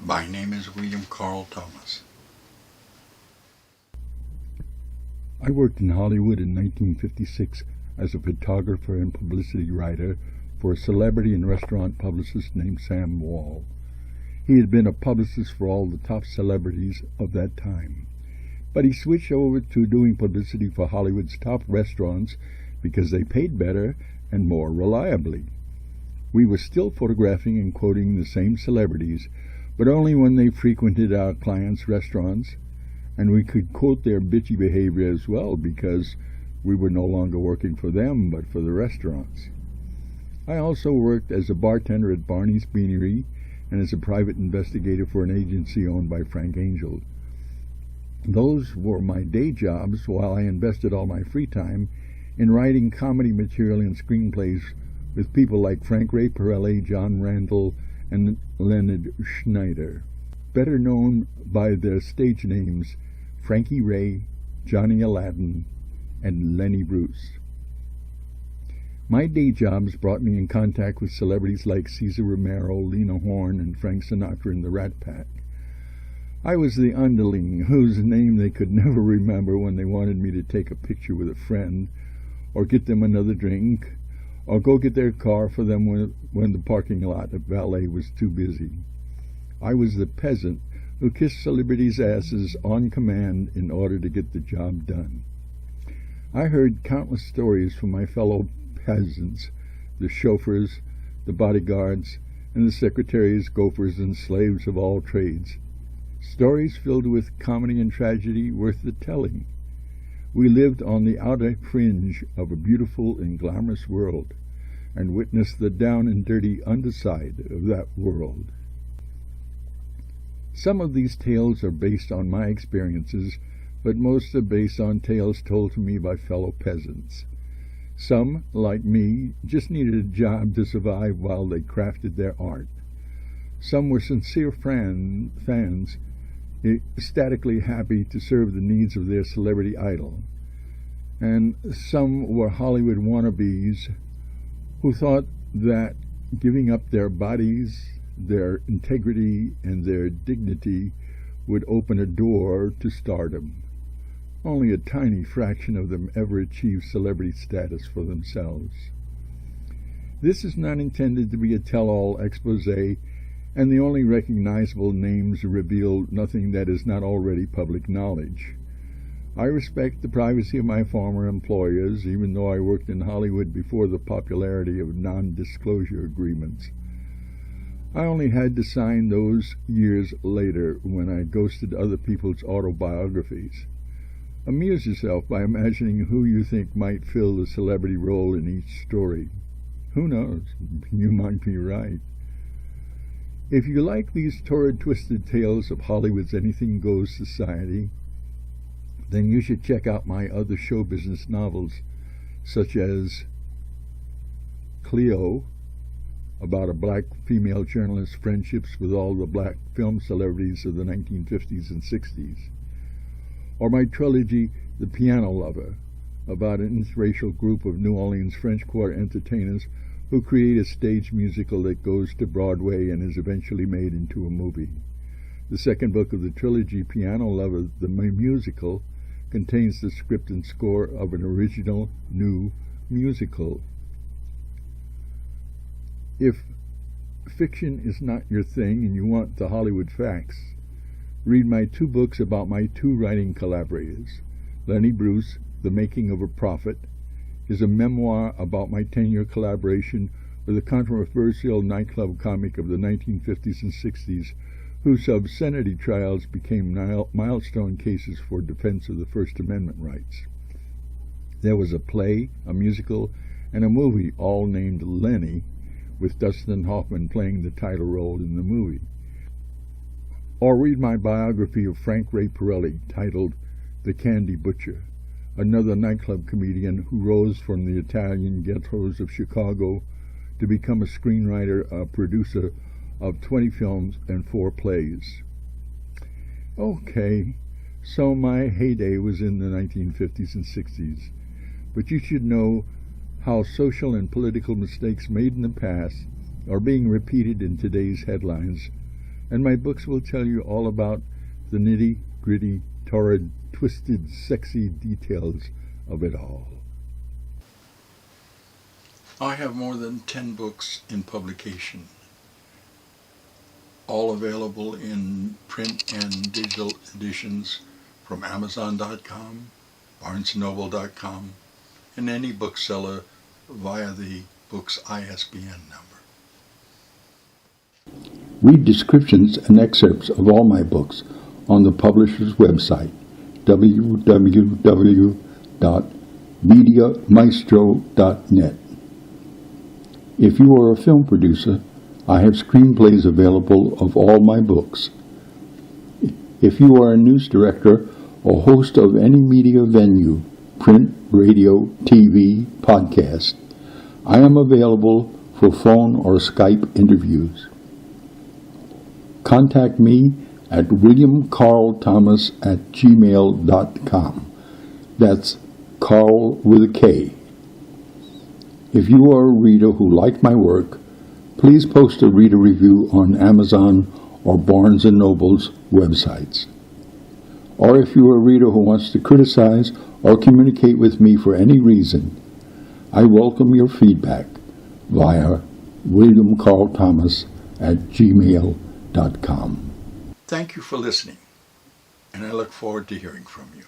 My name is William Carl Thomas. I worked in Hollywood in 1956 as a photographer and publicity writer for a celebrity and restaurant publicist named Sam Wall. He had been a publicist for all the top celebrities of that time. But he switched over to doing publicity for Hollywood's top restaurants because they paid better and more reliably. We were still photographing and quoting the same celebrities, but only when they frequented our clients' restaurants, and we could quote their bitchy behavior as well because we were no longer working for them but for the restaurants. I also worked as a bartender at Barney's Beanery and as a private investigator for an agency owned by Frank Angel. Those were my day jobs while I invested all my free time in writing comedy material and screenplays with people like Frank Ray Pirelli, John Randall, and Leonard Schneider, better known by their stage names Frankie Ray, Johnny Aladdin, and Lenny Bruce. My day jobs brought me in contact with celebrities like Cesar Romero, Lena Horne, and Frank Sinatra in the Rat Pack. I was the underling whose name they could never remember when they wanted me to take a picture with a friend, or get them another drink, or go get their car for them when the parking lot at valet was too busy. I was the peasant who kissed celebrities' asses on command in order to get the job done. I heard countless stories from my fellow peasants, the chauffeurs, the bodyguards, and the secretaries, gophers, and slaves of all trades. Stories filled with comedy and tragedy worth the telling. We lived on the outer fringe of a beautiful and glamorous world, and witnessed the down and dirty underside of that world. Some of these tales are based on my experiences, but most are based on tales told to me by fellow peasants. Some, like me, just needed a job to survive while they crafted their art. Some were sincere fans, ecstatically happy to serve the needs of their celebrity idol. And some were Hollywood wannabes who thought that giving up their bodies, their integrity, and their dignity would open a door to stardom. Only a tiny fraction of them ever achieved celebrity status for themselves. This is not intended to be a tell-all expose, and the only recognizable names reveal nothing that is not already public knowledge. I respect the privacy of my former employers, even though I worked in Hollywood before the popularity of non-disclosure agreements. I only had to sign those years later when I ghosted other people's autobiographies. Amuse yourself by imagining who you think might fill the celebrity role in each story. Who knows? You might be right. If you like these torrid, twisted tales of Hollywood's anything-goes society, then you should check out my other show business novels, such as Cleo, about a black female journalist's friendships with all the black film celebrities of the 1950s and 60s, or my trilogy, The Piano Lover, about an interracial group of New Orleans French Quarter entertainers who create a stage musical that goes to Broadway and is eventually made into a movie. The second book of the trilogy, Piano Lover, the musical, contains the script and score of an original new musical. If fiction is not your thing and you want the Hollywood facts, read my two books about my two writing collaborators. Lenny Bruce, The Making of a Prophet, is a memoir about my 10-year collaboration with a controversial nightclub comic of the 1950s and 60s, whose obscenity trials became milestone cases for defense of the First Amendment rights. There was a play, a musical, and a movie all named Lenny, with Dustin Hoffman playing the title role in the movie. Or read my biography of Frank Ray Pirelli, titled The Candy Butcher, another nightclub comedian who rose from the Italian ghettos of Chicago to become a screenwriter, a producer of 20 films and 4 plays. Okay, so my heyday was in the 1950s and 60s, but you should know how social and political mistakes made in the past are being repeated in today's headlines and my books will tell you all about the nitty-gritty, torrid, twisted, sexy details of it all. I have more than 10 books in publication, all available in print and digital editions from Amazon.com, BarnesandNoble.com, and any bookseller via the book's ISBN number. Read descriptions and excerpts of all my books on the publisher's website, www.mediamaestro.net. If you are a film producer, I have screenplays available of all my books. If you are a news director or host of any media venue, print, radio, TV, podcast, I am available for phone or Skype interviews. Contact me at williamcarlthomas@gmail.com. That's Carl with a K. If you are a reader who liked my work, please post a reader review on Amazon or Barnes & Noble's websites. Or if you are a reader who wants to criticize or communicate with me for any reason, I welcome your feedback via williamcarlthomas@gmail.com. Thank you for listening, and I look forward to hearing from you.